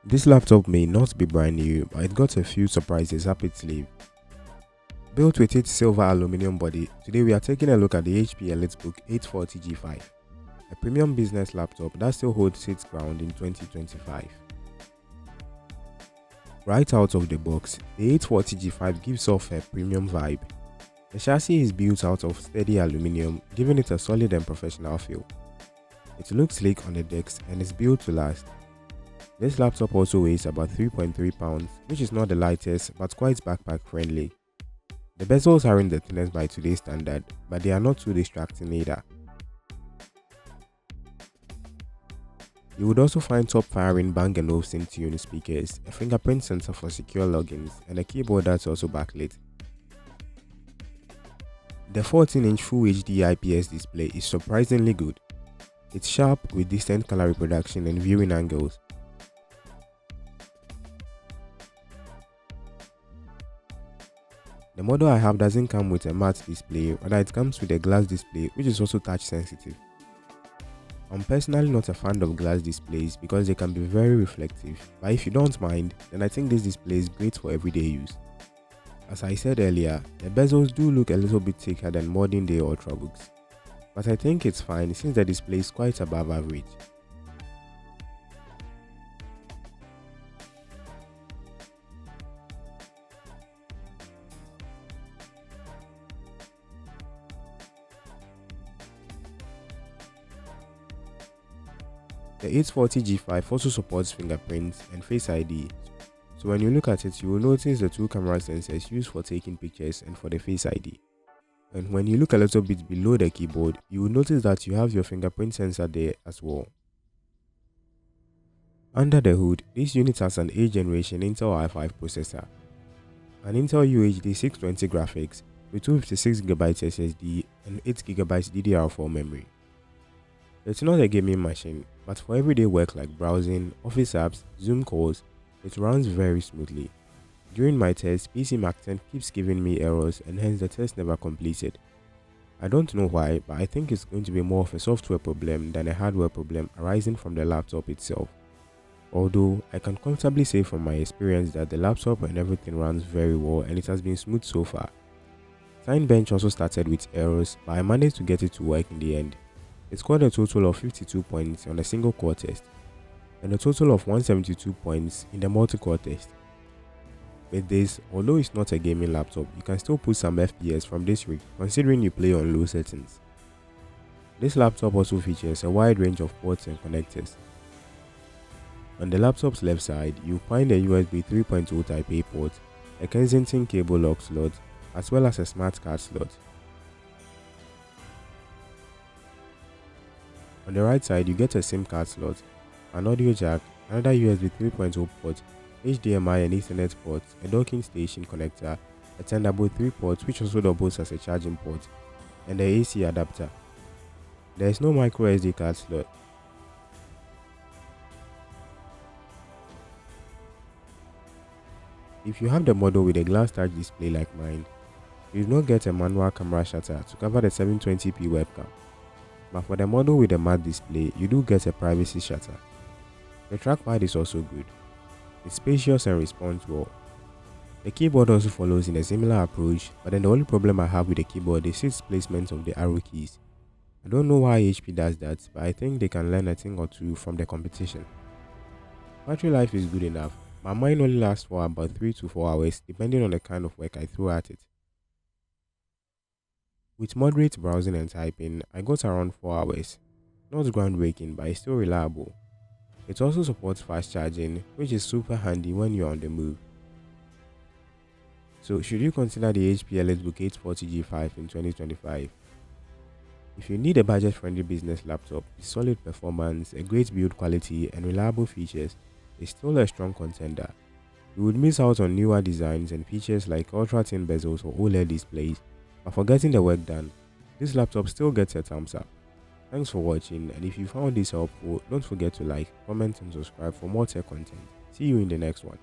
This laptop may not be brand new, but it got a few surprises happy to leave. Built with its silver aluminum body, today we are taking a look at the HP EliteBook 840G5, a premium business laptop that still holds its ground in 2025. Right out of the box, the 840G5 gives off a premium vibe. The chassis is built out of steady aluminum, giving it a solid and professional feel. It looks sleek on the decks and is built to last. This laptop also weighs about 3.3 pounds, which is not the lightest but quite backpack friendly. The bezels aren't the thinnest by today's standard, but they are not too distracting either. You would also find top firing Bang & Olufsen tuned speakers, a fingerprint sensor for secure logins, and a keyboard that's also backlit. The 14-inch Full HD IPS display is surprisingly good. It's sharp with decent color reproduction and viewing angles. The model I have doesn't come with a matte display, rather it comes with a glass display which is also touch sensitive. I'm personally not a fan of glass displays because they can be very reflective, but if you don't mind, then I think this display is great for everyday use. As I said earlier, the bezels do look a little bit thicker than modern day Ultrabooks, but I think it's fine since the display is quite above average. The 840G5 also supports fingerprints and Face ID, so when you look at it, you will notice the two camera sensors used for taking pictures and for the Face ID. And when you look a little bit below the keyboard, you will notice that you have your fingerprint sensor there as well. Under the hood, this unit has an 8th generation Intel i5 processor, an Intel UHD 620 graphics with 256GB SSD and 8GB DDR4 memory. It's not a gaming machine, but for everyday work like browsing, office apps, Zoom calls, it runs very smoothly. During my test, PC Mark 10 keeps giving me errors and hence the test never completed. I don't know why, but I think it's going to be more of a software problem than a hardware problem arising from the laptop itself. Although, I can comfortably say from my experience that the laptop and everything runs very well and it has been smooth so far. Signbench also started with errors, but I managed to get it to work in the end. It scored a total of 52 points on a single core test, and a total of 172 points in the multi-core test. With this, although it's not a gaming laptop, you can still put some FPS from this rig considering you play on low settings. This laptop also features a wide range of ports and connectors. On the laptop's left side, you'll find a USB 3.0 Type A port, a Kensington cable lock slot, as well as a smart card slot. On the right side, you get a SIM card slot, an audio jack, another USB 3.0 port, HDMI and Ethernet port, a docking station connector, a Thunderbolt 3 port which also doubles as a charging port, and an AC adapter. There is no micro SD card slot. If you have the model with a glass touch display like mine, you do not get a manual camera shutter to cover the 720p webcam. But for the model with a matte display, you do get a privacy shutter. The trackpad is also good. It's spacious and responds well. The keyboard also follows in a similar approach, but then the only problem I have with the keyboard is its placement of the arrow keys. I don't know why HP does that, but I think they can learn a thing or two from the competition. Battery life is good enough, but mine only lasts for about 3 to 4 hours depending on the kind of work I throw at it. With moderate browsing and typing, I got around 4 hours. Not groundbreaking, but it's still reliable. It also supports fast charging, which is super handy when you're on the move. So should you consider the HP EliteBook 840G5 in 2025? If you need a budget-friendly business laptop with solid performance, a great build quality and reliable features, it's still a strong contender. You would miss out on newer designs and features like ultra-thin bezels or OLED displays, but for getting the work done, this laptop still gets a thumbs up. Thanks for watching, and if you found this helpful, don't forget to like, comment and subscribe for more tech content. See you in the next one.